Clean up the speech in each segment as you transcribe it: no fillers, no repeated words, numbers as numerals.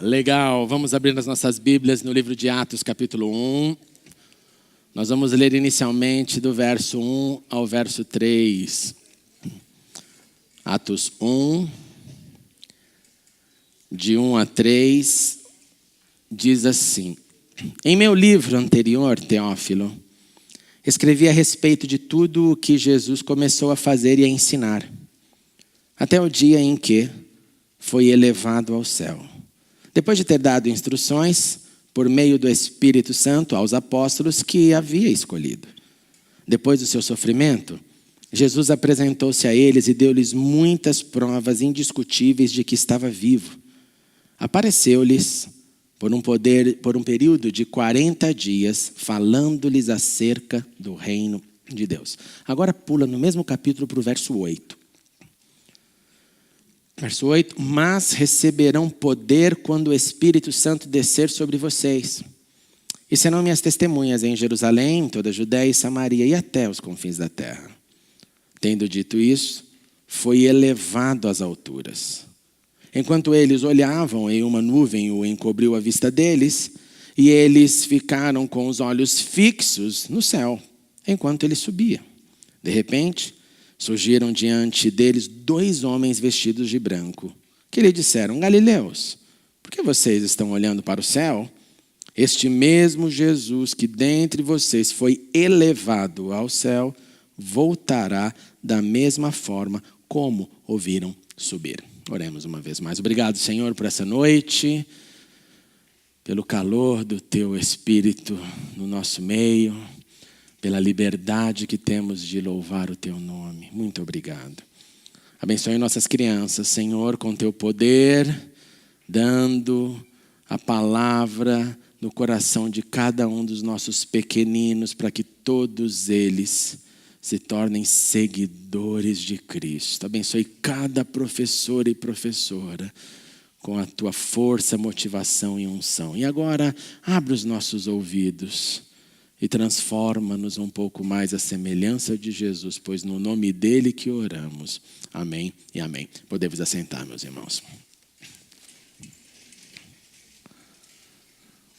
Legal, vamos abrir as nossas Bíblias no livro de Atos, capítulo 1. Nós vamos ler inicialmente do verso 1 ao verso 3. Atos 1, de 1 a 3, diz assim: Em meu livro anterior, Teófilo, escrevi a respeito de tudo o que Jesus começou a fazer e a ensinar, até o dia em que foi elevado ao céu. Depois de ter dado instruções, por meio do Espírito Santo, aos apóstolos que havia escolhido. Depois do seu sofrimento, Jesus apresentou-se a eles e deu-lhes muitas provas indiscutíveis de que estava vivo. Apareceu-lhes por um período de 40 dias, falando-lhes acerca do reino de Deus. Agora pula no mesmo capítulo para o verso 8. Verso 8, mas receberão poder quando o Espírito Santo descer sobre vocês. E serão minhas testemunhas em Jerusalém, toda a Judéia e Samaria e até os confins da terra. Tendo dito isso, foi elevado às alturas. Enquanto eles olhavam, em uma nuvem o encobriu a vista deles, e eles ficaram com os olhos fixos no céu, enquanto ele subia. De repente, surgiram diante deles 2 homens vestidos de branco, que lhe disseram: Galileus, por que vocês estão olhando para o céu? Este mesmo Jesus que dentre vocês foi elevado ao céu, voltará da mesma forma como o viram subir. Oremos uma vez mais. Obrigado, Senhor, por essa noite, pelo calor do Teu Espírito no nosso meio, pela liberdade que temos de louvar o Teu nome. Muito obrigado. Abençoe nossas crianças, Senhor, com Teu poder, dando a palavra no coração de cada um dos nossos pequeninos, para que todos eles se tornem seguidores de Cristo. Abençoe cada professor e professora com a Tua força, motivação e unção. E agora, abre os nossos ouvidos e transforma-nos um pouco mais à semelhança de Jesus, pois no nome dele que oramos. Amém e amém. Podemos assentar, meus irmãos.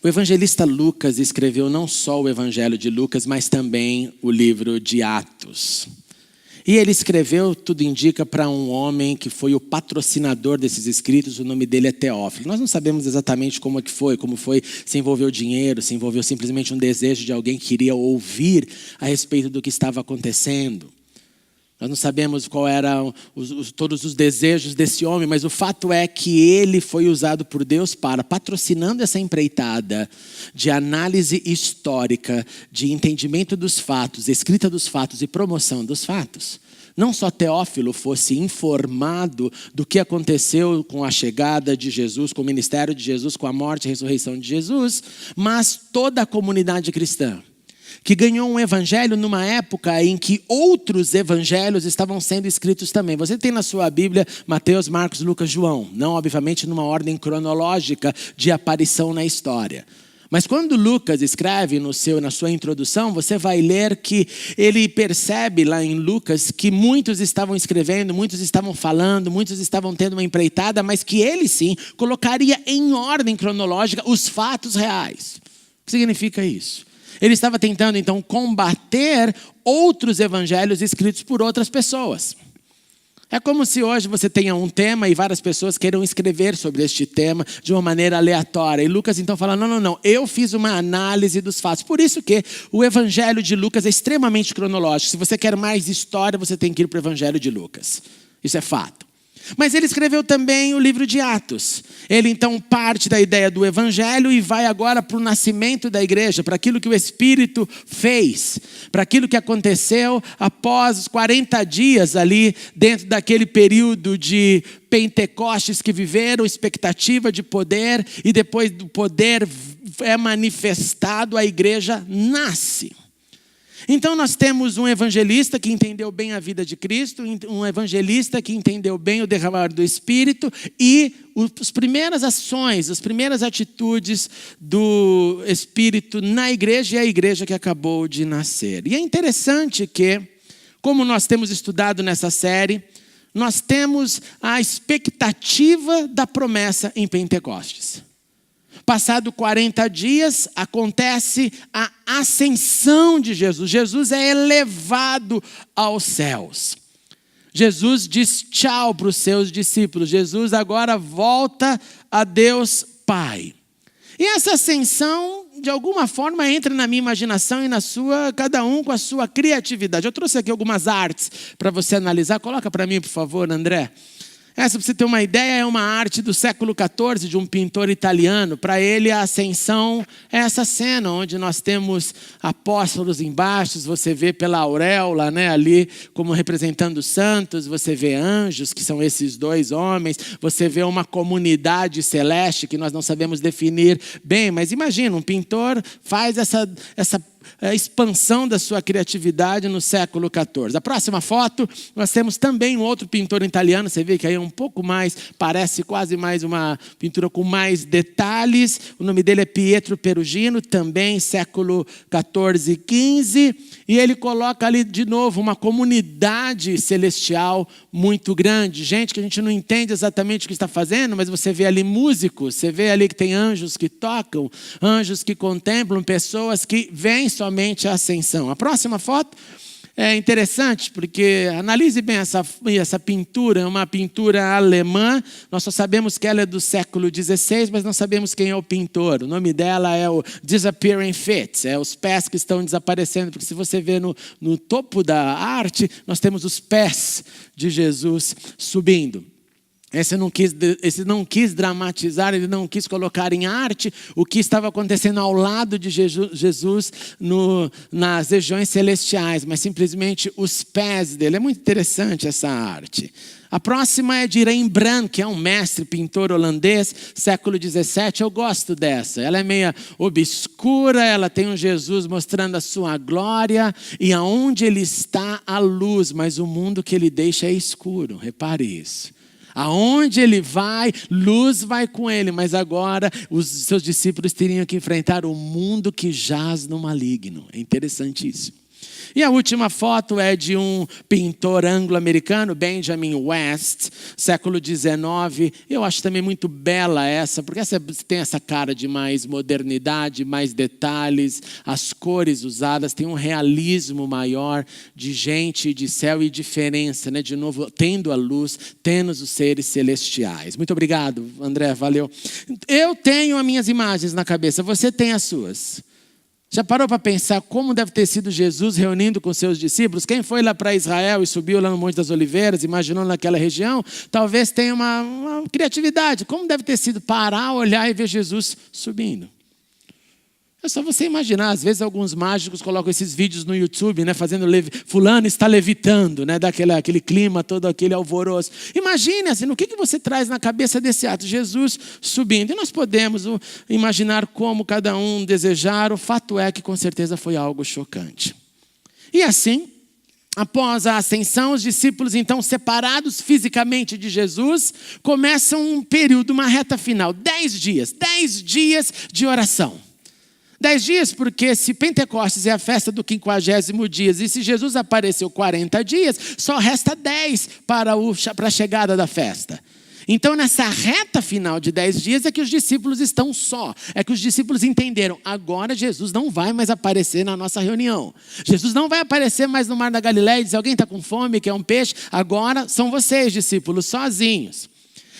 O evangelista Lucas escreveu não só o evangelho de Lucas, mas também o livro de Atos. E ele escreveu, tudo indica, para um homem que foi o patrocinador desses escritos. O nome dele é Teófilo. Nós não sabemos exatamente como foi, se envolveu dinheiro, se envolveu simplesmente um desejo de alguém que queria ouvir a respeito do que estava acontecendo. Nós não sabemos qual eram todos os desejos desse homem, mas o fato é que ele foi usado por Deus para, patrocinando essa empreitada de análise histórica, de entendimento dos fatos, escrita dos fatos e promoção dos fatos. Não só Teófilo fosse informado do que aconteceu com a chegada de Jesus, com o ministério de Jesus, com a morte e a ressurreição de Jesus, mas toda a comunidade cristã, que ganhou um evangelho numa época em que outros evangelhos estavam sendo escritos também. Você tem na sua Bíblia Mateus, Marcos, Lucas, João. Não, obviamente, numa ordem cronológica de aparição na história. Mas quando Lucas escreve na sua introdução, você vai ler que ele percebe lá em Lucas que muitos estavam escrevendo, muitos estavam falando, muitos estavam tendo uma empreitada, mas que ele sim colocaria em ordem cronológica os fatos reais. O que significa isso? Ele estava tentando, então, combater outros evangelhos escritos por outras pessoas. É como se hoje você tenha um tema e várias pessoas queiram escrever sobre este tema de uma maneira aleatória. E Lucas, então, fala, não, eu fiz uma análise dos fatos. Por isso que o evangelho de Lucas é extremamente cronológico. Se você quer mais história, você tem que ir para o evangelho de Lucas. Isso é fato. Mas ele escreveu também o livro de Atos. Ele então parte da ideia do evangelho e vai agora para o nascimento da igreja, para aquilo que o Espírito fez, para aquilo que aconteceu após os 40 dias ali, dentro daquele período de Pentecostes que viveram, expectativa de poder, e depois do poder é manifestado, a igreja nasce. Então nós temos um evangelista que entendeu bem a vida de Cristo, um evangelista que entendeu bem o derramar do Espírito e as primeiras ações, as primeiras atitudes do Espírito na igreja e a igreja que acabou de nascer. E é interessante que, como nós temos estudado nessa série, nós temos a expectativa da promessa em Pentecostes. Passado 40 dias, acontece a ascensão de Jesus. Jesus é elevado aos céus. Jesus diz tchau para os seus discípulos. Jesus agora volta a Deus Pai. E essa ascensão, de alguma forma, entra na minha imaginação e na sua, cada um com a sua criatividade. Eu trouxe aqui algumas artes para você analisar. Coloca para mim, por favor, André. Essa, para você ter uma ideia, é uma arte do século XIV, de um pintor italiano. Para ele, a ascensão é essa cena, onde nós temos apóstolos embaixo, você vê pela auréola, né, ali, como representando os santos, você vê anjos, que são esses dois homens, você vê uma comunidade celeste, que nós não sabemos definir bem, mas imagina, um pintor faz essa expansão da sua criatividade no século XIV. A próxima foto, nós temos também um outro pintor italiano, você vê que aí é um pouco mais, parece quase mais uma pintura com mais detalhes. O nome dele é Pietro Perugino, também século XIV e XV, e ele coloca ali de novo uma comunidade celestial muito grande, gente que a gente não entende exatamente o que está fazendo, mas você vê ali músicos, você vê ali que tem anjos que tocam, anjos que contemplam, pessoas que veem somente a ascensão. A próxima foto é interessante, porque analise bem essa pintura, é uma pintura alemã. Nós só sabemos que ela é do século XVI, mas não sabemos quem é o pintor. O nome dela é o Disappearing Feet, é os pés que estão desaparecendo, porque se você vê no topo da arte, nós temos os pés de Jesus subindo. Esse não quis dramatizar, ele não quis colocar em arte o que estava acontecendo ao lado de Jesus nas regiões celestiais, mas simplesmente os pés dele. É muito interessante essa arte. A próxima é de Rembrandt, que é um mestre pintor holandês, século XVII. Eu gosto dessa. Ela é meio obscura, ela tem um Jesus mostrando a sua glória e aonde ele está a luz, mas o mundo que ele deixa é escuro. Repare isso. Aonde ele vai, luz vai com ele, mas agora os seus discípulos teriam que enfrentar o mundo que jaz no maligno. É interessante isso. E a última foto é de um pintor anglo-americano, Benjamin West, século XIX. Eu acho também muito bela essa, porque essa tem essa cara de mais modernidade, mais detalhes, as cores usadas, tem um realismo maior de gente, de céu e diferença, né? De novo, tendo a luz, tendo os seres celestiais. Muito obrigado, André, valeu. Eu tenho as minhas imagens na cabeça, você tem as suas. Já parou para pensar como deve ter sido Jesus reunindo com seus discípulos? Quem foi lá para Israel e subiu lá no Monte das Oliveiras, imaginou naquela região, talvez tenha uma criatividade. Como deve ter sido parar, olhar e ver Jesus subindo? É só você imaginar, às vezes alguns mágicos colocam esses vídeos no YouTube, né, fazendo fulano está levitando, né, daquele clima, todo aquele alvoroço. Imagine assim, o que você traz na cabeça desse ato? Jesus subindo. E nós podemos imaginar como cada um desejar, o fato é que com certeza foi algo chocante. E assim, após a ascensão, os discípulos então separados fisicamente de Jesus, começam um período, uma reta final, 10 dias de oração. 10 dias, porque se Pentecostes é a festa do 50º dia, e se Jesus apareceu 40 dias, só resta 10 para a chegada da festa. Então, nessa reta final de 10 dias é que os discípulos estão só. É que os discípulos entenderam, agora Jesus não vai mais aparecer na nossa reunião. Jesus não vai aparecer mais no Mar da Galileia e dizer, alguém está com fome, quer um peixe? Agora são vocês, discípulos, sozinhos.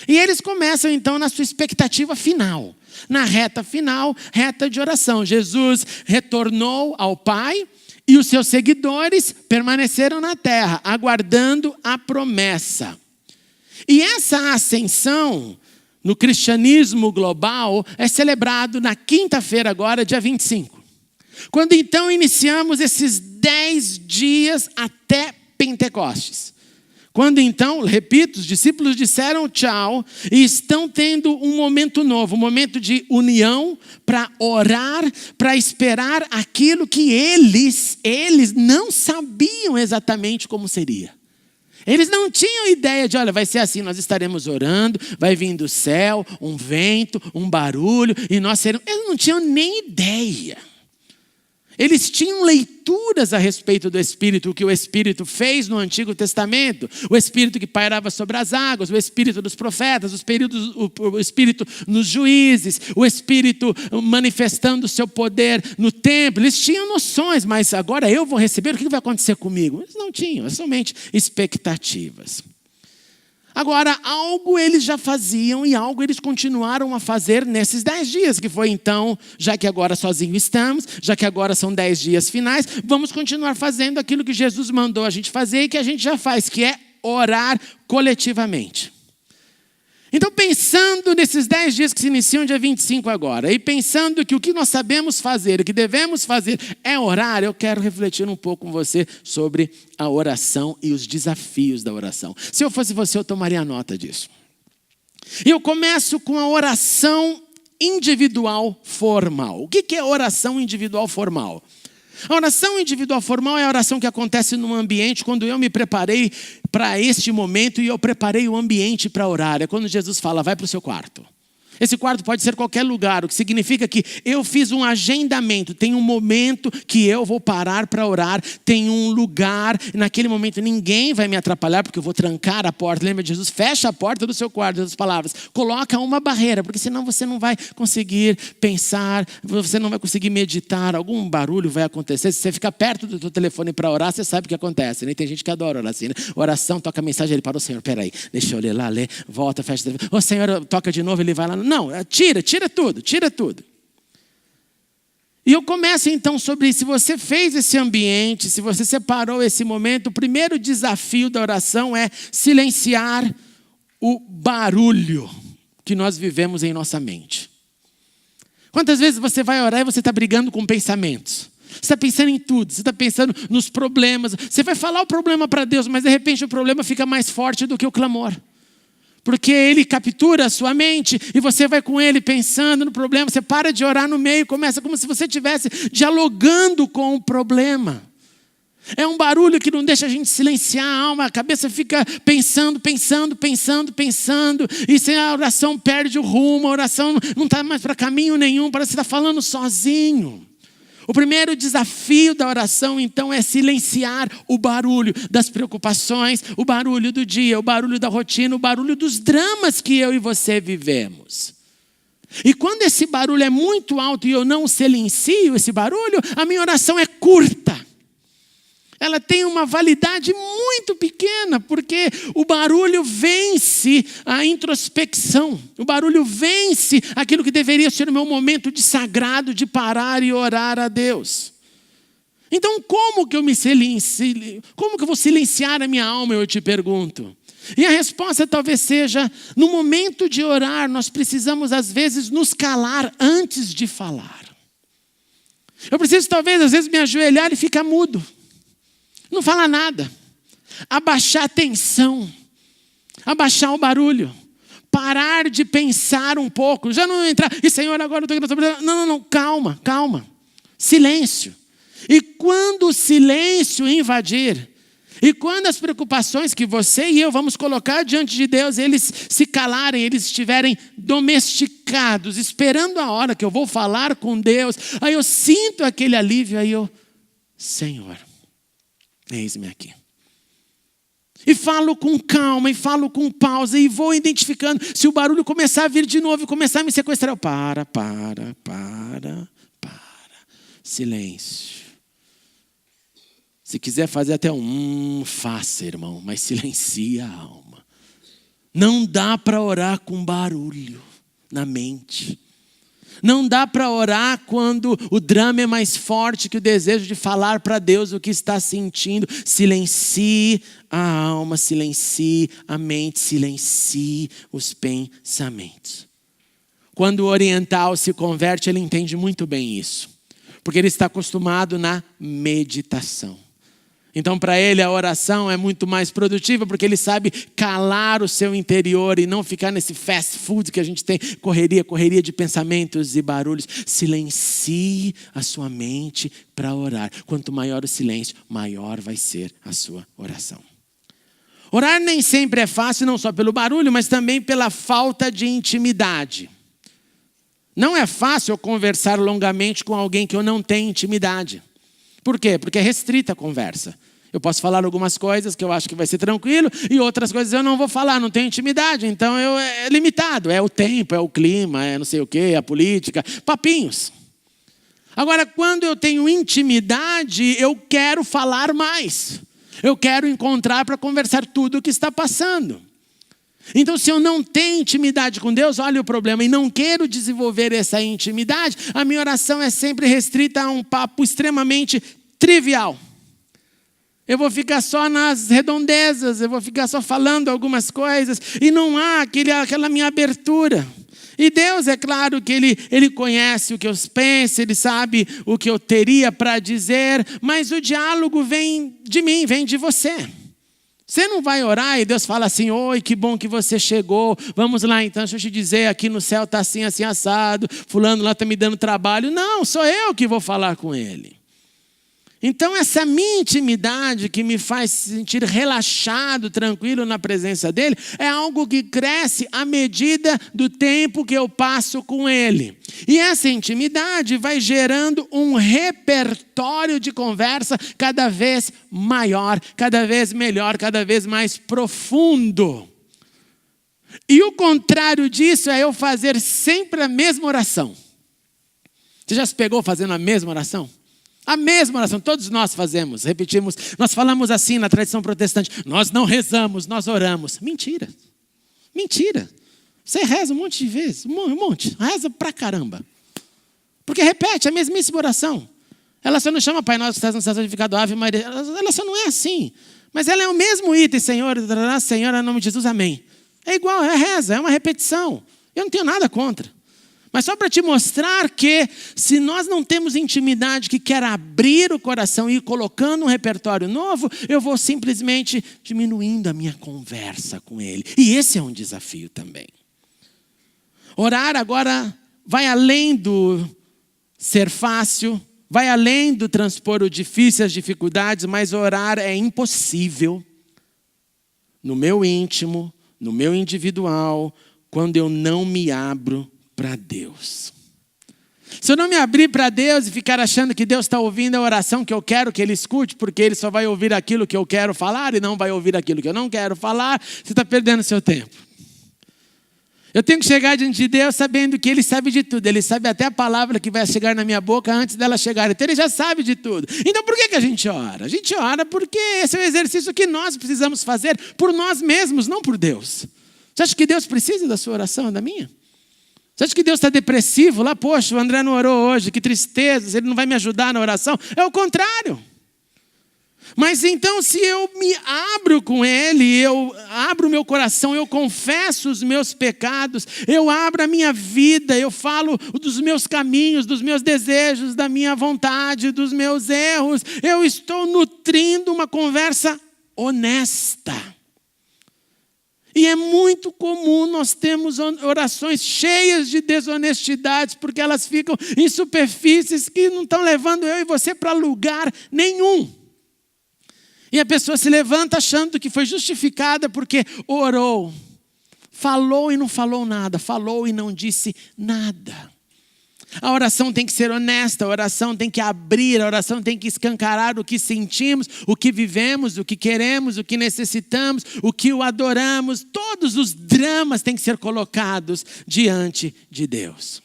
E eles começam então na sua expectativa final. Na reta final, reta de oração. Jesus retornou ao Pai e os seus seguidores permaneceram na terra, aguardando a promessa. E essa ascensão no cristianismo global é celebrado na quinta-feira agora, dia 25. Quando então iniciamos esses 10 dias até Pentecostes. Quando então, repito, os discípulos disseram tchau e estão tendo um momento novo, um momento de união para orar, para esperar aquilo que eles não sabiam exatamente como seria. Eles não tinham ideia de, olha, vai ser assim, nós estaremos orando, vai vir do céu, um vento, um barulho, e nós seremos... Eles não tinham nem ideia. Eles tinham leituras a respeito do Espírito, o que o Espírito fez no Antigo Testamento. O Espírito que pairava sobre as águas, o Espírito dos profetas, o Espírito nos juízes, o Espírito manifestando o seu poder no templo. Eles tinham noções, mas agora eu vou receber, o que vai acontecer comigo? Eles não tinham, é somente expectativas. Agora, algo eles já faziam e algo eles continuaram a fazer nesses 10 dias, que foi então, já que agora sozinho estamos, já que agora são 10 dias finais, vamos continuar fazendo aquilo que Jesus mandou a gente fazer e que a gente já faz, que é orar coletivamente. Então, pensando nesses 10 dias que se iniciam dia 25 agora, e pensando que o que nós sabemos fazer, o que devemos fazer é orar, eu quero refletir um pouco com você sobre a oração e os desafios da oração. Se eu fosse você, eu tomaria nota disso. E eu começo com a oração individual formal. O que é oração individual formal? A oração individual formal é a oração que acontece num ambiente quando eu me preparei para este momento e eu preparei o ambiente para orar. É quando Jesus fala, vai para o seu quarto. Esse quarto pode ser qualquer lugar, o que significa que eu fiz um agendamento, tem um momento que eu vou parar para orar, tem um lugar, naquele momento ninguém vai me atrapalhar, porque eu vou trancar a porta. Lembra de Jesus? Fecha a porta do seu quarto, das palavras. Coloca uma barreira, porque senão você não vai conseguir pensar, você não vai conseguir meditar, algum barulho vai acontecer. Se você ficar perto do teu telefone para orar, você sabe o que acontece, né? Tem gente que adora orar assim, né? Oração, toca a mensagem, ele parou, Senhor, peraí, deixa eu ler lá, ler, volta, fecha o telefone. Ô Senhor, toca de novo, ele vai lá. Não, tira tudo. E eu começo então sobre, se você fez esse ambiente, se você separou esse momento, o primeiro desafio da oração é silenciar o barulho que nós vivemos em nossa mente. Quantas vezes você vai orar e você está brigando com pensamentos? Você está pensando em tudo, você está pensando nos problemas. Você vai falar o problema para Deus, mas de repente o problema fica mais forte do que o clamor. Porque ele captura a sua mente e você vai com ele pensando no problema. Você para de orar no meio, começa como se você estivesse dialogando com o problema. É um barulho que não deixa a gente silenciar a alma. A cabeça fica pensando. E se a oração perde o rumo, a oração não está mais para caminho nenhum, parece que está falando sozinho. O primeiro desafio da oração, então, é silenciar o barulho das preocupações, o barulho do dia, o barulho da rotina, o barulho dos dramas que eu e você vivemos. E quando esse barulho é muito alto e eu não silencio esse barulho, a minha oração é curta. Ela tem uma validade muito pequena, porque o barulho vence a introspecção. O barulho vence aquilo que deveria ser o meu momento de sagrado, de parar e orar a Deus. Então, como que eu vou silenciar a minha alma, eu te pergunto? E a resposta talvez seja, no momento de orar, nós precisamos às vezes nos calar antes de falar. Eu preciso talvez às vezes me ajoelhar e ficar mudo. Não fala nada, abaixar a tensão, abaixar o barulho, parar de pensar um pouco, já não entrar, e Senhor, agora eu estou aqui, não, calma, silêncio. E quando o silêncio invadir, e quando as preocupações que você e eu vamos colocar diante de Deus, eles se calarem, eles estiverem domesticados, esperando a hora que eu vou falar com Deus, aí eu sinto aquele alívio, aí eu, Senhor, eis-me aqui. E falo com calma, e falo com pausa, e vou identificando. Se o barulho começar a vir de novo e começar a me sequestrar, eu para. Silêncio. Se quiser fazer até faça, irmão, mas silencia a alma. Não dá para orar com barulho na mente. Não dá para orar quando o drama é mais forte que o desejo de falar para Deus o que está sentindo. Silencie a alma, silencie a mente, silencie os pensamentos. Quando o oriental se converte, ele entende muito bem isso. Porque ele está acostumado na meditação. Então, para ele, a oração é muito mais produtiva, porque ele sabe calar o seu interior e não ficar nesse fast food que a gente tem, correria de pensamentos e barulhos. Silencie a sua mente para orar. Quanto maior o silêncio, maior vai ser a sua oração. Orar nem sempre é fácil, não só pelo barulho, mas também pela falta de intimidade. Não é fácil eu conversar longamente com alguém que eu não tenho intimidade. Por quê? Porque é restrita a conversa. Eu posso falar algumas coisas que eu acho que vai ser tranquilo e outras coisas eu não vou falar, não tenho intimidade. Então é limitado, é o tempo, é o clima, é não sei o quê, a política, papinhos. Agora, quando eu tenho intimidade, eu quero falar mais. Eu quero encontrar para conversar tudo o que está passando. Então, se eu não tenho intimidade com Deus, olha o problema, e não quero desenvolver essa intimidade, a minha oração é sempre restrita a um papo extremamente trivial. Eu vou ficar só nas redondezas, eu vou ficar só falando algumas coisas, e não há aquela minha abertura. E Deus, é claro que Ele conhece o que eu penso, Ele sabe o que eu teria para dizer, mas o diálogo vem de mim, vem de você. Você não vai orar e Deus fala assim, oi, que bom que você chegou, vamos lá então, deixa eu te dizer, aqui no céu está assim, assim, assado, fulano lá está me dando trabalho. Não, sou eu que vou falar com Ele. Então essa minha intimidade que me faz sentir relaxado, tranquilo na presença dEle, é algo que cresce à medida do tempo que eu passo com Ele. E essa intimidade vai gerando um repertório de conversa cada vez maior, cada vez melhor, cada vez mais profundo. E o contrário disso é eu fazer sempre a mesma oração. Você já se pegou fazendo a mesma oração? A mesma oração, todos nós fazemos, repetimos, nós falamos assim na tradição protestante, nós não rezamos, nós oramos. Mentira, mentira. Você reza um monte de vezes, um monte, reza pra caramba. Porque repete a mesmíssima oração. Ela só não chama Pai Nosso que estás no céu, santificado Ave Maria, ela só não é assim. Mas ela é o mesmo item, Senhor, Senhor, em nome de Jesus, amém. É igual, é reza, é uma repetição. Eu não tenho nada contra. Mas só para te mostrar que se nós não temos intimidade que quer abrir o coração e ir colocando um repertório novo, eu vou simplesmente diminuindo a minha conversa com Ele. E esse é um desafio também. Orar agora vai além do ser fácil, vai além do transpor o difícil, as dificuldades, mas orar é impossível no meu íntimo, no meu individual, quando eu não me abro para Deus. Se eu não me abrir para Deus e ficar achando que Deus está ouvindo a oração que eu quero que Ele escute, porque Ele só vai ouvir aquilo que eu quero falar e não vai ouvir aquilo que eu não quero falar, você está perdendo seu tempo. Eu tenho que chegar diante de Deus sabendo que Ele sabe de tudo. Ele sabe até a palavra que vai chegar na minha boca antes dela chegar. Então Ele já sabe de tudo. Então por que a gente ora? A gente ora porque esse é o exercício que nós precisamos fazer por nós mesmos, não por Deus. Você acha que Deus precisa da sua oração, da minha? Você acha que Deus está depressivo lá? Poxa, o André não orou hoje, que tristeza, Ele não vai me ajudar na oração. É o contrário. Mas então se eu me abro com Ele, eu abro o meu coração, eu confesso os meus pecados, eu abro a minha vida, eu falo dos meus caminhos, dos meus desejos, da minha vontade, dos meus erros, eu estou nutrindo uma conversa honesta. E é muito comum nós termos orações cheias de desonestidades, porque elas ficam em superfícies que não estão levando eu e você para lugar nenhum. E a pessoa se levanta achando que foi justificada porque orou, falou e não falou nada, falou e não disse nada. A oração tem que ser honesta, a oração tem que abrir, a oração tem que escancarar o que sentimos, o que vivemos, o que queremos, o que necessitamos, o que o adoramos. Todos os dramas têm que ser colocados diante de Deus.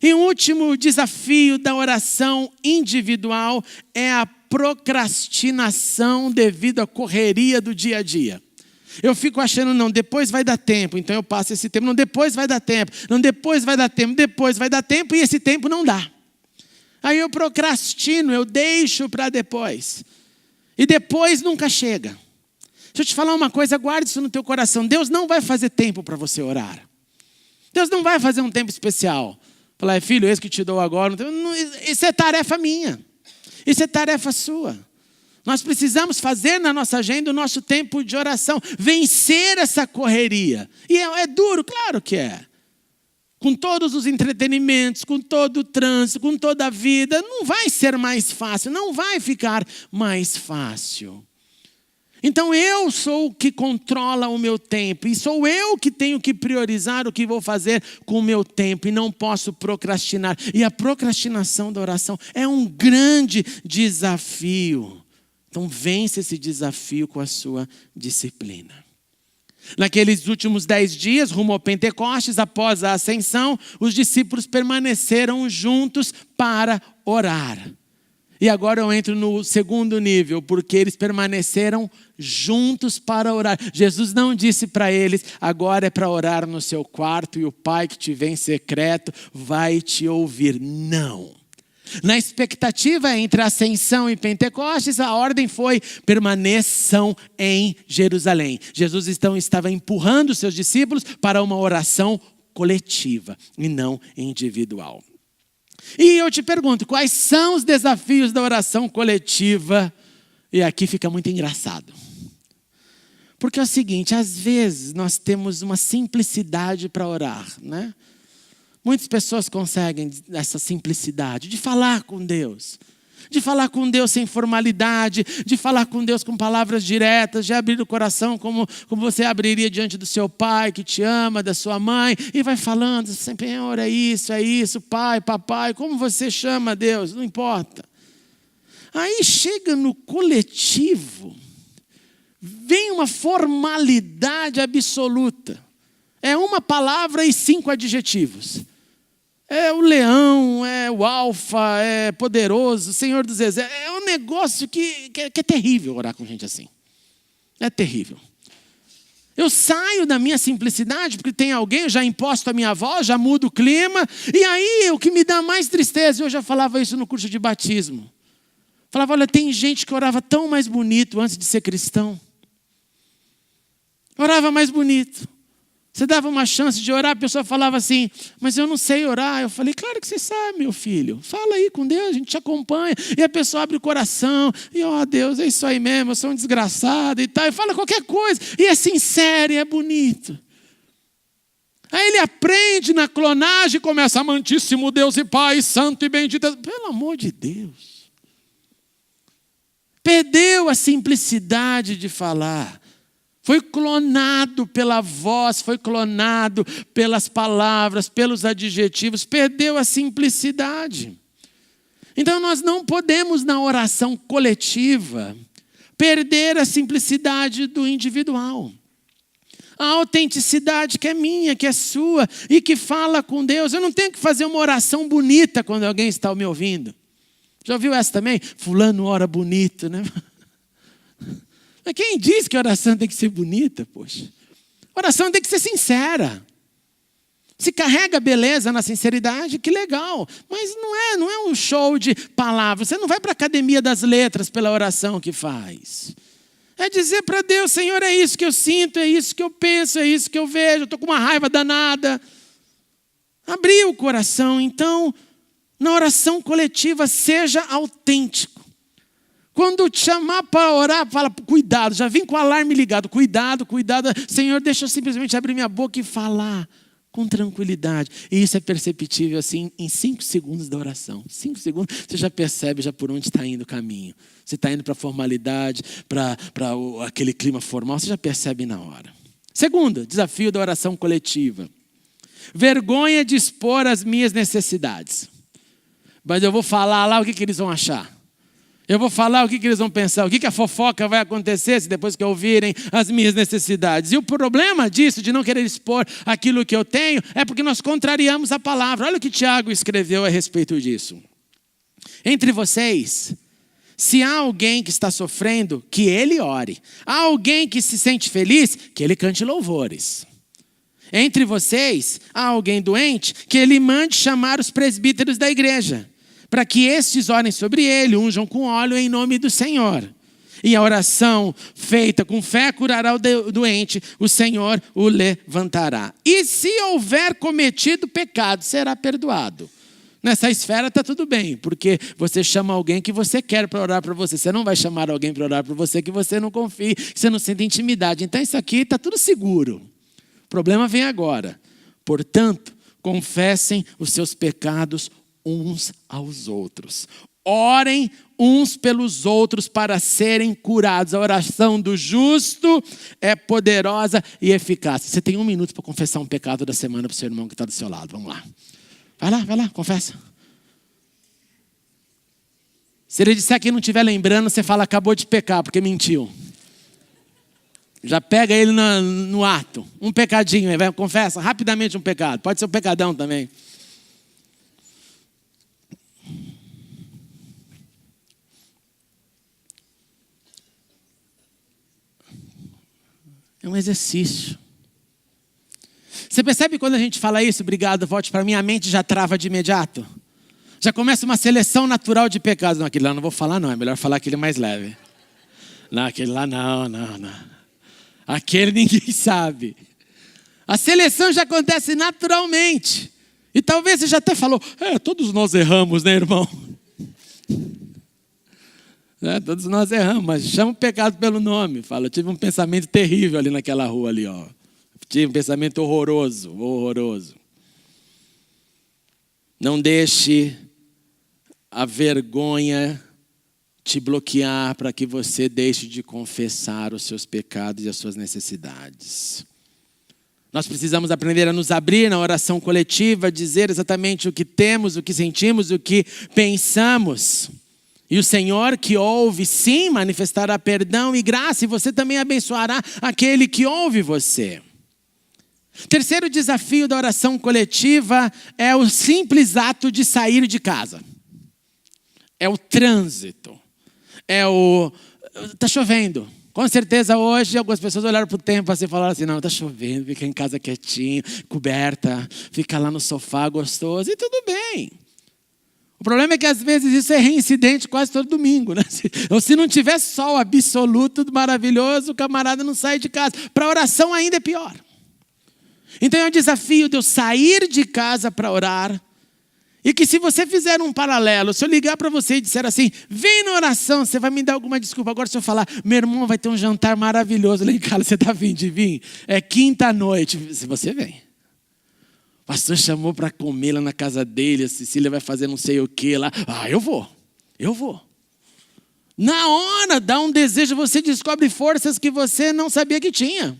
E o último desafio da oração individual é a procrastinação devido à correria do dia a dia. Eu fico achando, não, depois vai dar tempo, então eu passo esse tempo. Não, depois vai dar tempo. Não, depois vai dar tempo. Depois vai dar tempo e esse tempo não dá. Aí eu procrastino, eu deixo para depois. E depois nunca chega. Deixa eu te falar uma coisa, guarde isso no teu coração. Deus não vai fazer tempo para você orar. Deus não vai fazer um tempo especial. Falar, filho, esse que te dou agora. Isso é tarefa minha. Isso é tarefa sua. Nós precisamos fazer na nossa agenda o nosso tempo de oração. Vencer essa correria. E é duro, claro que é. Com todos os entretenimentos, com todo o trânsito, com toda a vida. Não vai ser mais fácil, não vai ficar mais fácil. Então eu sou o que controla o meu tempo. E sou eu que tenho que priorizar o que vou fazer com o meu tempo. E não posso procrastinar. E a procrastinação da oração é um grande desafio. Então vence esse desafio com a sua disciplina. Naqueles últimos 10 dias, rumo ao Pentecostes, após a ascensão, os discípulos permaneceram juntos para orar. E agora eu entro no segundo nível, porque eles permaneceram juntos para orar. Jesus não disse para eles, agora é para orar no seu quarto e o Pai que te vê em secreto vai te ouvir. Não. Na expectativa entre a ascensão e Pentecostes, a ordem foi, permaneçam em Jerusalém. Jesus então estava empurrando os seus discípulos para uma oração coletiva e não individual. E eu te pergunto, quais são os desafios da oração coletiva? E aqui fica muito engraçado. Porque é o seguinte, às vezes nós temos uma simplicidade para orar, né? Muitas pessoas conseguem essa simplicidade de falar com Deus. De falar com Deus sem formalidade, de falar com Deus com palavras diretas, de abrir o coração como você abriria diante do seu pai que te ama, da sua mãe, e vai falando, Senhor, é isso, pai, papai, como você chama Deus, não importa. Aí chega no coletivo, vem uma formalidade absoluta. É uma palavra e 5 adjetivos. É o leão, é o alfa, é poderoso, Senhor dos Exércitos. É um negócio que é terrível orar com gente assim. É terrível. Eu saio da minha simplicidade porque tem alguém, eu já imposto a minha voz, já mudo o clima. E aí o que me dá mais tristeza, eu já falava isso no curso de batismo. Falava, olha, tem gente que orava tão mais bonito antes de ser cristão. Orava mais bonito. Você dava uma chance de orar, a pessoa falava assim, mas eu não sei orar. Eu falei, claro que você sabe, meu filho. Fala aí com Deus, a gente te acompanha. E a pessoa abre o coração. E, Deus, é isso aí mesmo, eu sou um desgraçado e tal. E fala qualquer coisa. E é sincero, e é bonito. Aí ele aprende na clonagem e começa, amantíssimo Deus e Pai, santo e bendito. Pelo amor de Deus. Perdeu a simplicidade de falar. Foi clonado pela voz, foi clonado pelas palavras, pelos adjetivos, perdeu a simplicidade. Então nós não podemos na oração coletiva perder a simplicidade do individual. A autenticidade que é minha, que é sua e que fala com Deus. Eu não tenho que fazer uma oração bonita quando alguém está me ouvindo. Já ouviu essa também? Fulano ora bonito, né? Mas quem diz que a oração tem que ser bonita, poxa? A oração tem que ser sincera. Se carrega beleza na sinceridade, que legal. Mas não é um show de palavras. Você não vai para a academia das letras pela oração que faz. É dizer para Deus, Senhor, é isso que eu sinto, é isso que eu penso, é isso que eu vejo. Eu estou com uma raiva danada. Abrir o coração. Então, na oração coletiva, seja autêntico. Quando te chamar para orar, fala, cuidado, já vem com o alarme ligado. Cuidado. Senhor, deixa eu simplesmente abrir minha boca e falar com tranquilidade. E isso é perceptível assim em 5 segundos da oração. 5 segundos, você já percebe já por onde está indo o caminho. Você está indo para a formalidade, para aquele clima formal, você já percebe na hora. Segundo, desafio da oração coletiva. Vergonha de expor as minhas necessidades. Mas eu vou falar lá, o que eles vão achar? Eu vou falar o que eles vão pensar, o que a fofoca vai acontecer se depois que ouvirem as minhas necessidades. E o problema disso, de não querer expor aquilo que eu tenho, é porque nós contrariamos a palavra. Olha o que Tiago escreveu a respeito disso. Entre vocês, se há alguém que está sofrendo, que ele ore. Há alguém que se sente feliz, que ele cante louvores. Entre vocês, há alguém doente, que ele mande chamar os presbíteros da igreja, para que estes orem sobre ele, unjam com óleo em nome do Senhor. E a oração feita com fé curará o doente, o Senhor o levantará. E se houver cometido pecado, será perdoado. Nessa esfera está tudo bem, porque você chama alguém que você quer para orar para você. Você não vai chamar alguém para orar para você que você não confie, que você não sente intimidade. Então isso aqui está tudo seguro. O problema vem agora. Portanto, confessem os seus pecados uns aos outros. Orem uns pelos outros para serem curados. A oração do justo é poderosa e eficaz. Você tem 1 minuto para confessar um pecado da semana para o seu irmão que está do seu lado. Vamos lá. Vai lá, confessa. Se ele disser que não estiver lembrando, você fala, acabou de pecar, porque mentiu. Já pega ele no ato. Um pecadinho, vai, confessa rapidamente um pecado. Pode ser um pecadão também. É um exercício. Você percebe quando a gente fala isso, obrigado, volte para mim, a mente já trava de imediato? Já começa uma seleção natural de pecados. Não, aquele lá não vou falar não, é melhor falar aquele mais leve. Não, aquele lá não. Aquele ninguém sabe. A seleção já acontece naturalmente. E talvez você já até falou, todos nós erramos, né, irmão? Todos nós erramos, mas chama o pecado pelo nome. Fala, eu tive um pensamento terrível ali naquela rua ali, ó. Tive um pensamento horroroso. Não deixe a vergonha te bloquear para que você deixe de confessar os seus pecados e as suas necessidades. Nós precisamos aprender a nos abrir na oração coletiva, dizer exatamente o que temos, o que sentimos, o que pensamos. E o Senhor que ouve, sim, manifestará perdão e graça, e você também abençoará aquele que ouve você. Terceiro desafio da oração coletiva é o simples ato de sair de casa. É o trânsito. Está chovendo. Com certeza hoje algumas pessoas olharam para o tempo assim e falaram assim, não, está chovendo, fica em casa quietinho, coberta, fica lá no sofá gostoso e tudo bem. O problema é que às vezes isso é reincidente quase todo domingo, né? Ou se não tiver sol absoluto, maravilhoso, o camarada não sai de casa. Para a oração ainda é pior. Então é um desafio de eu sair de casa para orar. E que se você fizer um paralelo, se eu ligar para você e disser assim, vem na oração, você vai me dar alguma desculpa. Agora se eu falar, meu irmão vai ter um jantar maravilhoso lá em casa, você está afim de vir? É quinta-noite, se você vem. O pastor chamou para comer lá na casa dele, a Cecília vai fazer não sei o que lá. Eu vou. Na hora dá um desejo, você descobre forças que você não sabia que tinha.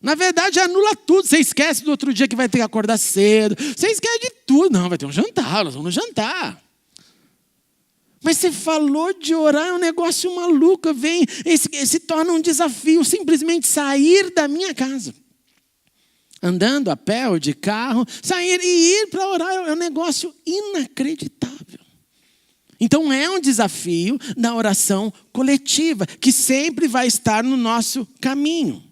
Na verdade, anula tudo. Você esquece do outro dia que vai ter que acordar cedo. Você esquece de tudo. Não, vai ter um jantar, nós vamos no jantar. Mas você falou de orar, é um negócio maluco. Se torna um desafio simplesmente sair da minha casa. Andando a pé ou de carro, sair e ir para orar é um negócio inacreditável. Então é um desafio da oração coletiva, que sempre vai estar no nosso caminho.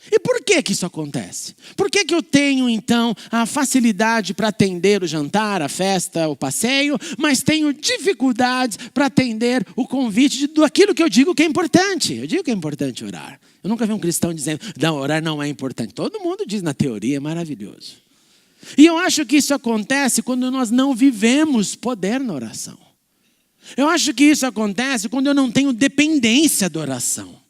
E por que isso acontece? Por que eu tenho, então, a facilidade para atender o jantar, a festa, o passeio, mas tenho dificuldades para atender o convite daquilo que eu digo que é importante? Eu digo que é importante orar. Eu nunca vi um cristão dizendo, não, orar não é importante. Todo mundo diz na teoria, é maravilhoso. E eu acho que isso acontece quando nós não vivemos poder na oração. Eu acho que isso acontece quando eu não tenho dependência da oração.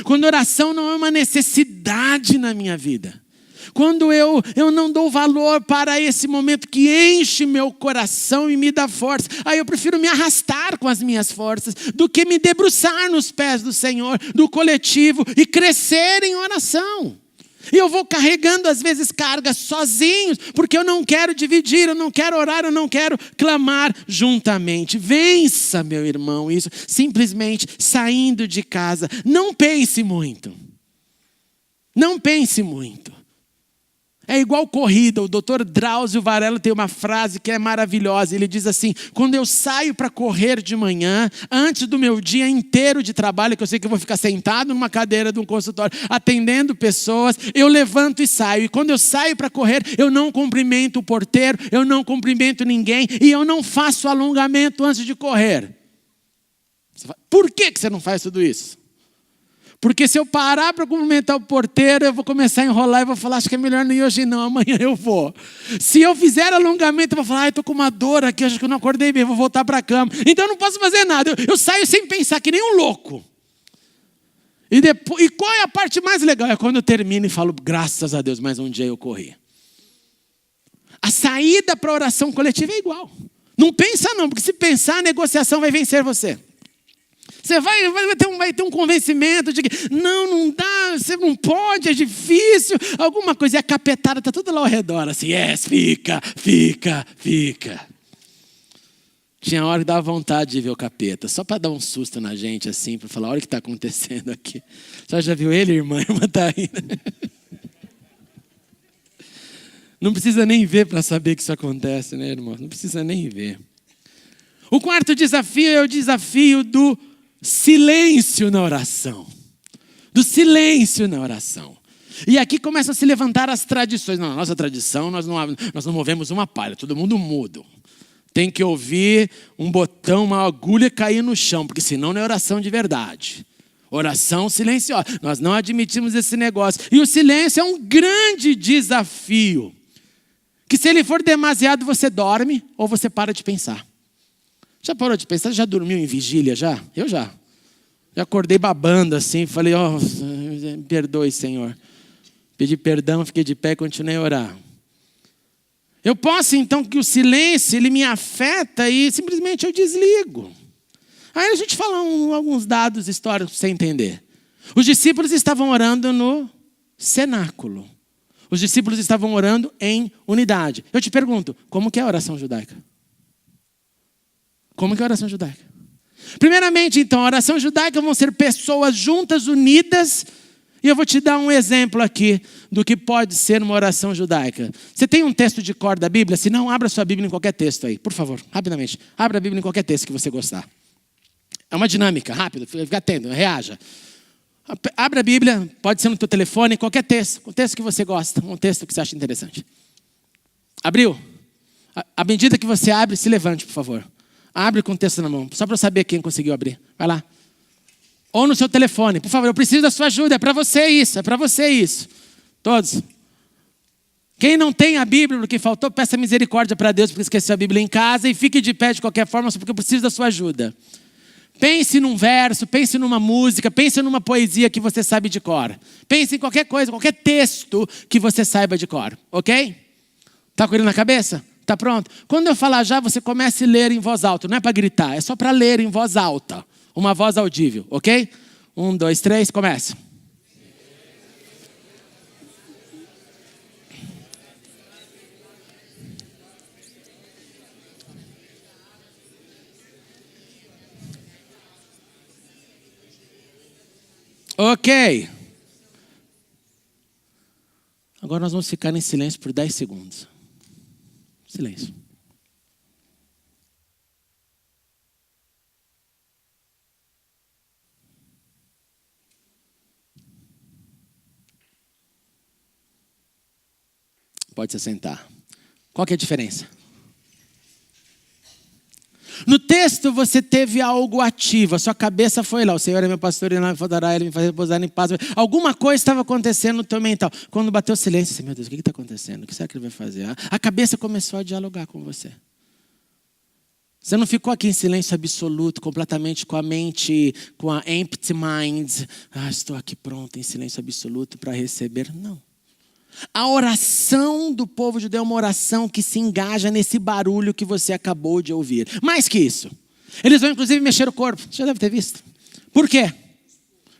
Quando a oração não é uma necessidade na minha vida. Quando eu não dou valor para esse momento que enche meu coração e me dá força. Aí eu prefiro me arrastar com as minhas forças do que me debruçar nos pés do Senhor, do coletivo e crescer em oração. E eu vou carregando às vezes cargas sozinhos, porque eu não quero dividir, eu não quero orar, eu não quero clamar juntamente. Vença, meu irmão, isso simplesmente saindo de casa. Não pense muito. Não pense muito. É igual corrida. O Dr. Drauzio Varela tem uma frase que é maravilhosa. Ele diz assim, quando eu saio para correr de manhã, antes do meu dia inteiro de trabalho, que eu sei que eu vou ficar sentado numa cadeira de um consultório, atendendo pessoas, eu levanto e saio. E quando eu saio para correr, eu não cumprimento o porteiro, eu não cumprimento ninguém, e eu não faço alongamento antes de correr. Você fala, por que você não faz tudo isso? Porque se eu parar para cumprimentar o porteiro, eu vou começar a enrolar e vou falar, acho que é melhor não ir hoje não, amanhã eu vou. Se eu fizer alongamento, eu vou falar, estou com uma dor aqui, acho que eu não acordei bem, vou voltar para a cama. Então eu não posso fazer nada, eu saio sem pensar, que nem um louco. E qual é a parte mais legal? É quando eu termino e falo, graças a Deus, mais um dia eu corri. A saída para a oração coletiva é igual. Não pensa não, porque se pensar, a negociação vai vencer você. Você vai ter um convencimento de que não dá, você não pode, é difícil, alguma coisa. E a capetada está tudo lá ao redor, assim, fica. Tinha hora que dava vontade de ver o capeta, só para dar um susto na gente, assim, para falar, olha o que está acontecendo aqui. Você já viu ele, irmã? A irmã está aí, né? Não precisa nem ver para saber que isso acontece, né, irmão? Não precisa nem ver. O quarto desafio é o desafio do silêncio na oração. Do silêncio na oração. E aqui começam a se levantar as tradições. Não, na nossa tradição, nós não movemos uma palha, todo mundo mudo. Tem que ouvir um botão, uma agulha cair no chão, porque senão não é oração de verdade. Oração silenciosa. Nós não admitimos esse negócio. E o silêncio é um grande desafio. Que se ele for demasiado, você dorme ou você para de pensar. Já parou de pensar? Já dormiu em vigília já? Eu já. Já acordei babando assim, falei, me perdoe, Senhor. Pedi perdão, fiquei de pé e continuei a orar. Eu posso então que o silêncio, ele me afeta e simplesmente eu desligo. Aí a gente fala alguns dados históricos para você entender. Os discípulos estavam orando no cenáculo. Os discípulos estavam orando em unidade. Eu te pergunto, como que é a oração judaica? Como que é a oração judaica? Primeiramente, então, a oração judaica vão ser pessoas juntas, unidas. E eu vou te dar um exemplo aqui do que pode ser uma oração judaica. Você tem um texto de cor da Bíblia? Se não, abra sua Bíblia em qualquer texto aí. Por favor, rapidamente. Abra a Bíblia em qualquer texto que você gostar. É uma dinâmica, rápido. Fica atento, reaja. Abra a Bíblia, pode ser no teu telefone, qualquer texto. Um texto que você gosta, um texto que você acha interessante. Abriu? À medida que você abre, se levante, por favor. Abre com o texto na mão, só para eu saber quem conseguiu abrir. Vai lá. Ou no seu telefone. Por favor, eu preciso da sua ajuda. É para você isso, é para você isso. Todos. Quem não tem a Bíblia, porque faltou, peça misericórdia para Deus, porque esqueceu a Bíblia em casa. E fique de pé de qualquer forma, porque eu preciso da sua ajuda. Pense num verso, pense numa música, pense numa poesia que você sabe de cor. Pense em qualquer coisa, qualquer texto que você saiba de cor. Ok? Está com ele na cabeça? Está pronto? Quando eu falar já, você comece a ler em voz alta. Não é para gritar, é só para ler em voz alta. Uma voz audível, ok? 1, 2, 3, começa. Ok. Agora nós vamos ficar em silêncio por 10 segundos. Silêncio. Pode se sentar. Qual que é a diferença? No texto você teve algo ativo, a sua cabeça foi lá. O Senhor é meu pastor e não me faltará, Ele me faz repousar em paz. Alguma coisa estava acontecendo no teu mental. Quando bateu o silêncio, você, meu Deus, o que está acontecendo? O que será que Ele vai fazer? A cabeça começou a dialogar com você. Você não ficou aqui em silêncio absoluto, completamente com a mente, com a empty mind. Estou aqui pronto, em silêncio absoluto para receber. Não. A oração do povo judeu é uma oração que se engaja nesse barulho que você acabou de ouvir. Mais que isso, eles vão inclusive mexer o corpo. Você já deve ter visto. Por quê?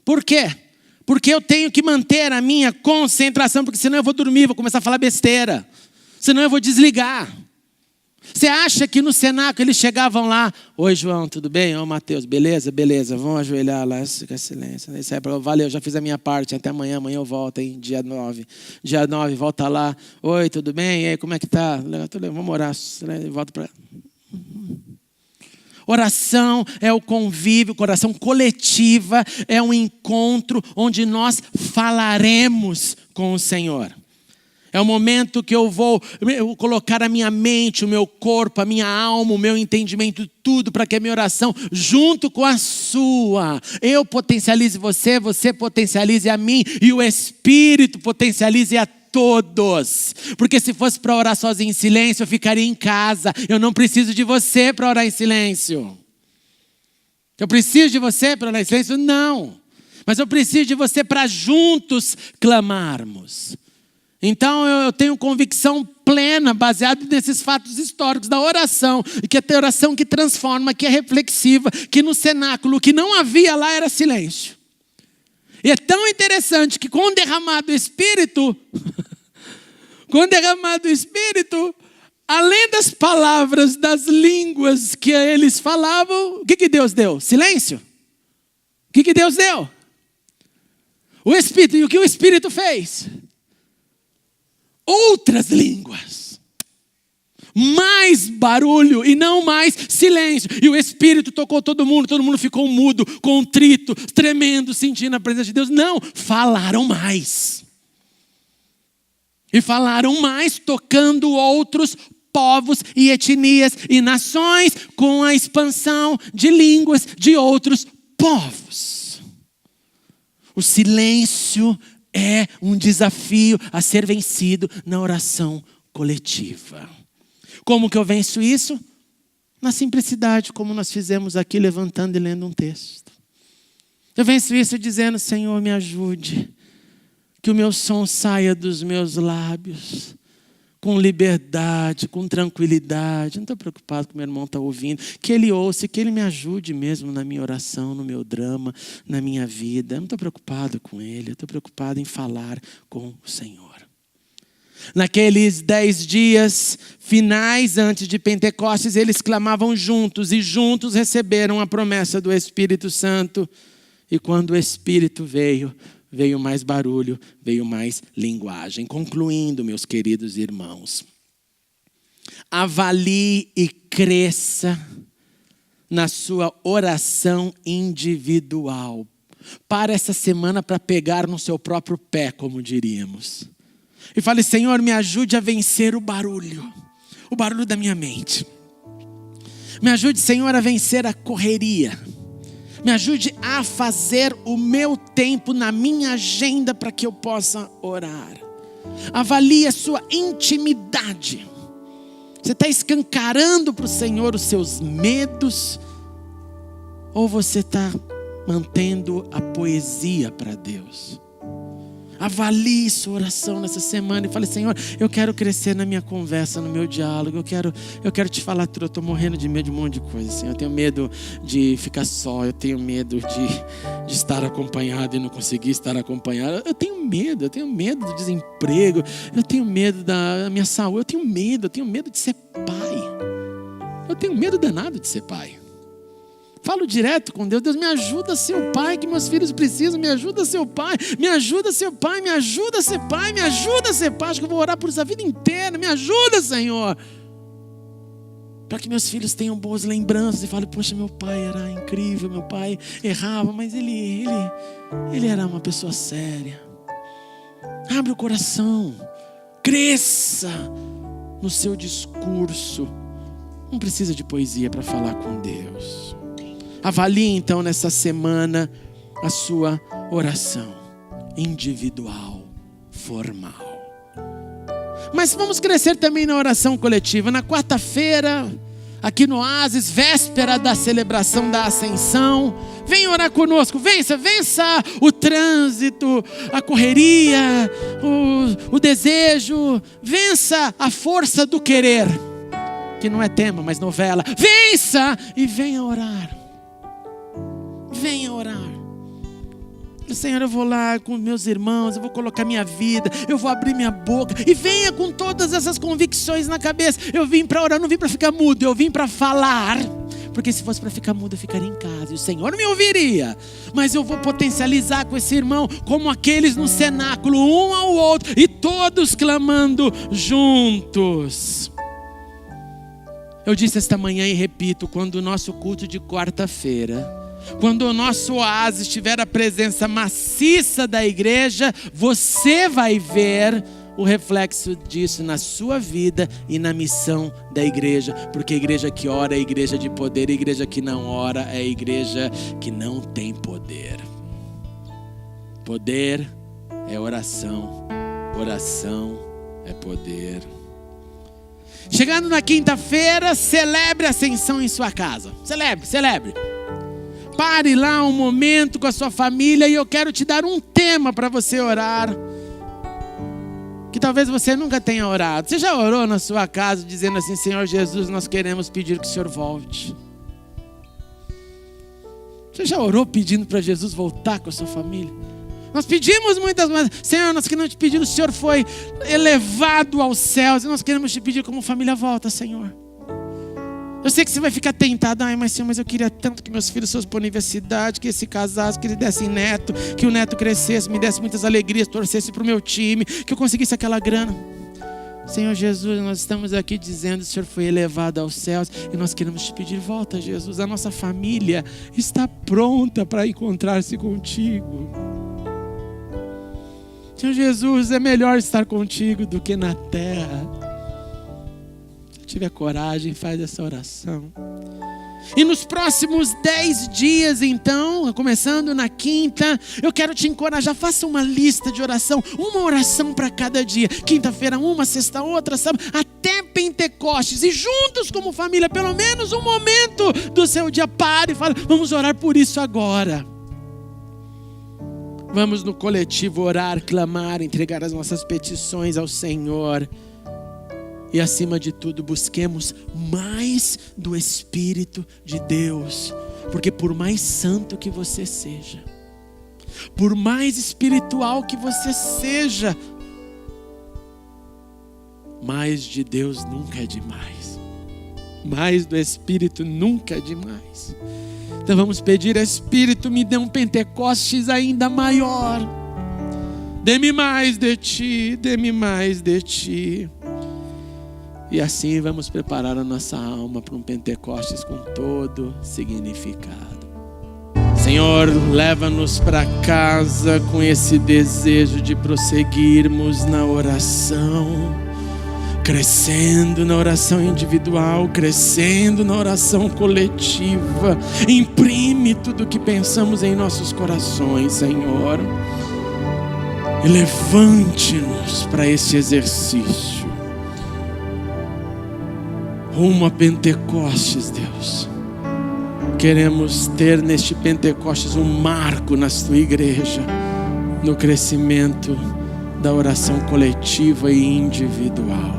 Por quê? Porque eu tenho que manter a minha concentração, porque senão eu vou dormir, vou começar a falar besteira. Senão eu vou desligar. Você acha que no cenáculo eles chegavam lá, oi João, tudo bem? Ô Mateus, beleza? Beleza, vamos ajoelhar lá, fica silêncio. Valeu, já fiz a minha parte, até amanhã eu volto, hein? Dia 9. Dia 9, volta lá, oi, tudo bem? E aí, como é que tá? Vamos orar, volta para... Oração é o convívio, oração coletiva, é um encontro onde nós falaremos com o Senhor. É o momento que eu vou colocar a minha mente, o meu corpo, a minha alma, o meu entendimento, tudo para que a minha oração, junto com a sua, eu potencialize você, você potencialize a mim e o Espírito potencialize a todos. Porque se fosse para orar sozinho em silêncio, eu ficaria em casa. Eu não preciso de você para orar em silêncio. Eu preciso de você para orar em silêncio? Não. Mas eu preciso de você para juntos clamarmos. Então eu tenho convicção plena, baseada nesses fatos históricos da oração, e que é a oração que transforma, que é reflexiva, que no cenáculo o que não havia lá era silêncio. E é tão interessante que com o derramado Espírito, além das palavras, das línguas que eles falavam, o que Deus deu? Silêncio. O que Deus deu? O Espírito. E o que o Espírito fez? Outras línguas. Mais barulho e não mais silêncio. E o Espírito tocou todo mundo ficou mudo, contrito, tremendo, sentindo a presença de Deus. Não, falaram mais. E falaram mais, tocando outros povos e etnias e nações, com a expansão de línguas de outros povos. O silêncio é um desafio a ser vencido na oração coletiva. Como que eu venço isso? Na simplicidade, como nós fizemos aqui, levantando e lendo um texto. Eu venço isso dizendo: Senhor, me ajude, que o meu som saia dos meus lábios, com liberdade, com tranquilidade. Não estou preocupado com o meu irmão está ouvindo. Que ele ouça, que ele me ajude mesmo na minha oração, no meu drama, na minha vida. Eu não estou preocupado com ele, eu estou preocupado em falar com o Senhor. Naqueles 10 dias finais antes de Pentecostes, eles clamavam juntos e juntos receberam a promessa do Espírito Santo. E quando o Espírito veio mais barulho, veio mais linguagem. Concluindo, meus queridos irmãos, avalie e cresça na sua oração individual. Para essa semana para pegar no seu próprio pé, como diríamos. E fale: Senhor, me ajude a vencer o barulho da minha mente. Me ajude, Senhor, a vencer a correria. Me ajude a fazer o meu tempo na minha agenda para que eu possa orar. Avalie a sua intimidade. Você está escancarando para o Senhor os seus medos? Ou você está mantendo a poesia para Deus? Avalie sua oração nessa semana e fale: Senhor, eu quero crescer na minha conversa, no meu diálogo. Eu quero te falar tudo. Eu estou morrendo de medo de um monte de coisa, Senhor. Eu tenho medo de ficar só. Eu tenho medo de estar acompanhado e não conseguir estar acompanhado. Eu tenho medo do desemprego. Eu tenho medo da minha saúde. Eu tenho medo de ser pai. Eu tenho medo danado de ser pai. Falo direto com Deus: Deus, me ajuda a ser o pai que meus filhos precisam, me ajuda a ser o pai, me ajuda a ser o pai, me ajuda a ser pai, me ajuda a ser pai. Acho que eu vou orar por isso a vida inteira. Me ajuda, Senhor, para que meus filhos tenham boas lembranças e falem: poxa, meu pai era incrível, meu pai errava, mas ele era uma pessoa séria. Abre o coração, cresça no seu discurso. Não precisa de poesia para falar com Deus. Avalie então nessa semana a sua oração individual, formal. Mas vamos crescer também na oração coletiva. Na quarta-feira, aqui no Oásis, véspera da celebração da Ascensão, venha orar conosco. Vença o trânsito, a correria, o desejo. Vença a força do querer, que não é tema, mas novela. Vença e venha orar. Venha orar. Senhor, eu vou lá com meus irmãos, eu vou colocar minha vida, eu vou abrir minha boca. E venha com todas essas convicções na cabeça. Eu vim para orar, não vim para ficar mudo, eu vim para falar. Porque se fosse para ficar mudo, eu ficaria em casa e o Senhor me ouviria. Mas eu vou potencializar com esse irmão, como aqueles no cenáculo, um ao outro, e todos clamando juntos. Eu disse esta manhã e repito: quando o nosso culto de quarta-feira, quando o nosso oásis tiver a presença maciça da igreja, você vai ver o reflexo disso na sua vida e na missão da igreja. Porque a igreja que ora é a igreja de poder, a igreja que não ora é a igreja que não tem poder. Poder é oração, oração é poder. Chegando na quinta-feira, celebre a Ascensão em sua casa. Celebre. Pare lá um momento com a sua família e eu quero te dar um tema para você orar. que talvez você nunca tenha orado. Você já orou na sua casa dizendo assim: Senhor Jesus, nós queremos pedir que o Senhor volte? Você já orou pedindo para Jesus voltar com a sua família? Nós pedimos muitas vezes: Senhor, nós queremos te pedir, o Senhor foi elevado aos céus, e nós queremos te pedir como família, volta, Senhor. Eu sei que você vai ficar tentado: ai, mas Senhor, mas eu queria tanto que meus filhos fossem para a universidade, que eles se casassem, que eles dessem neto, que o neto crescesse, me desse muitas alegrias, torcesse para o meu time, que eu conseguisse aquela grana. Senhor Jesus, nós estamos aqui dizendo: o Senhor foi elevado aos céus, e nós queremos te pedir, volta, Jesus. A nossa família está pronta para encontrar-se contigo. Senhor Jesus, é melhor estar contigo do que na terra. Se tiver coragem, faz essa oração. E nos próximos 10 dias, então, começando na quinta, eu quero te encorajar: faça uma lista de oração, uma oração para cada dia. Quinta-feira uma, sexta outra, sábado, até Pentecostes. E juntos como família, pelo menos um momento do seu dia, pare e fale: vamos orar por isso agora. Vamos no coletivo orar, clamar, entregar as nossas petições ao Senhor. E acima de tudo, busquemos mais do Espírito de Deus. Porque por mais santo que você seja, por mais espiritual que você seja, mais de Deus nunca é demais. Mais do Espírito nunca é demais. Então vamos pedir: Espírito, me dê um Pentecostes ainda maior. Dê-me mais de Ti, dê-me mais de Ti. E assim vamos preparar a nossa alma para um Pentecostes com todo significado. Senhor, leva-nos para casa com esse desejo de prosseguirmos na oração, crescendo na oração individual, crescendo na oração coletiva. Imprime tudo o que pensamos em nossos corações, Senhor, e levante-nos para esse exercício rumo a Pentecostes, Deus. Queremos ter neste Pentecostes um marco na tua igreja, no crescimento da oração coletiva e individual.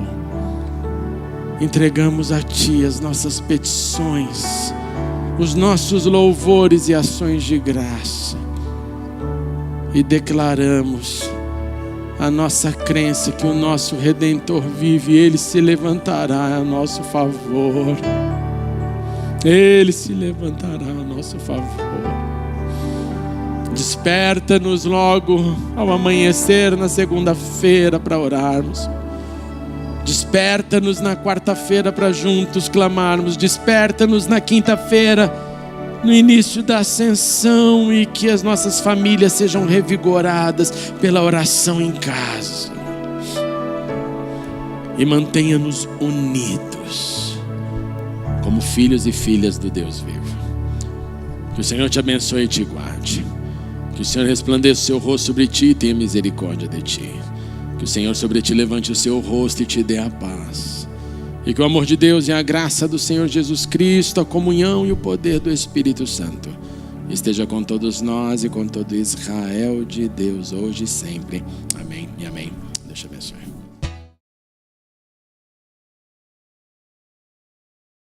Entregamos a Ti as nossas petições, os nossos louvores e ações de graça, e declaramos a nossa crença que o nosso Redentor vive, e Ele se levantará a nosso favor. Ele se levantará a nosso favor. Desperta-nos logo ao amanhecer na segunda-feira para orarmos. Desperta-nos na quarta-feira para juntos clamarmos. Desperta-nos na quinta-feira, no início da ascensão, e que as nossas famílias sejam revigoradas pela oração em casa. E mantenha-nos unidos como filhos e filhas do Deus vivo. Que o Senhor te abençoe e te guarde. Que o Senhor resplandeça o seu rosto sobre ti e tenha misericórdia de ti. Que o Senhor sobre ti levante o seu rosto e te dê a paz. E que o amor de Deus e a graça do Senhor Jesus Cristo, a comunhão e o poder do Espírito Santo esteja com todos nós e com todo Israel de Deus, hoje e sempre. Amém e amém. Deus te abençoe.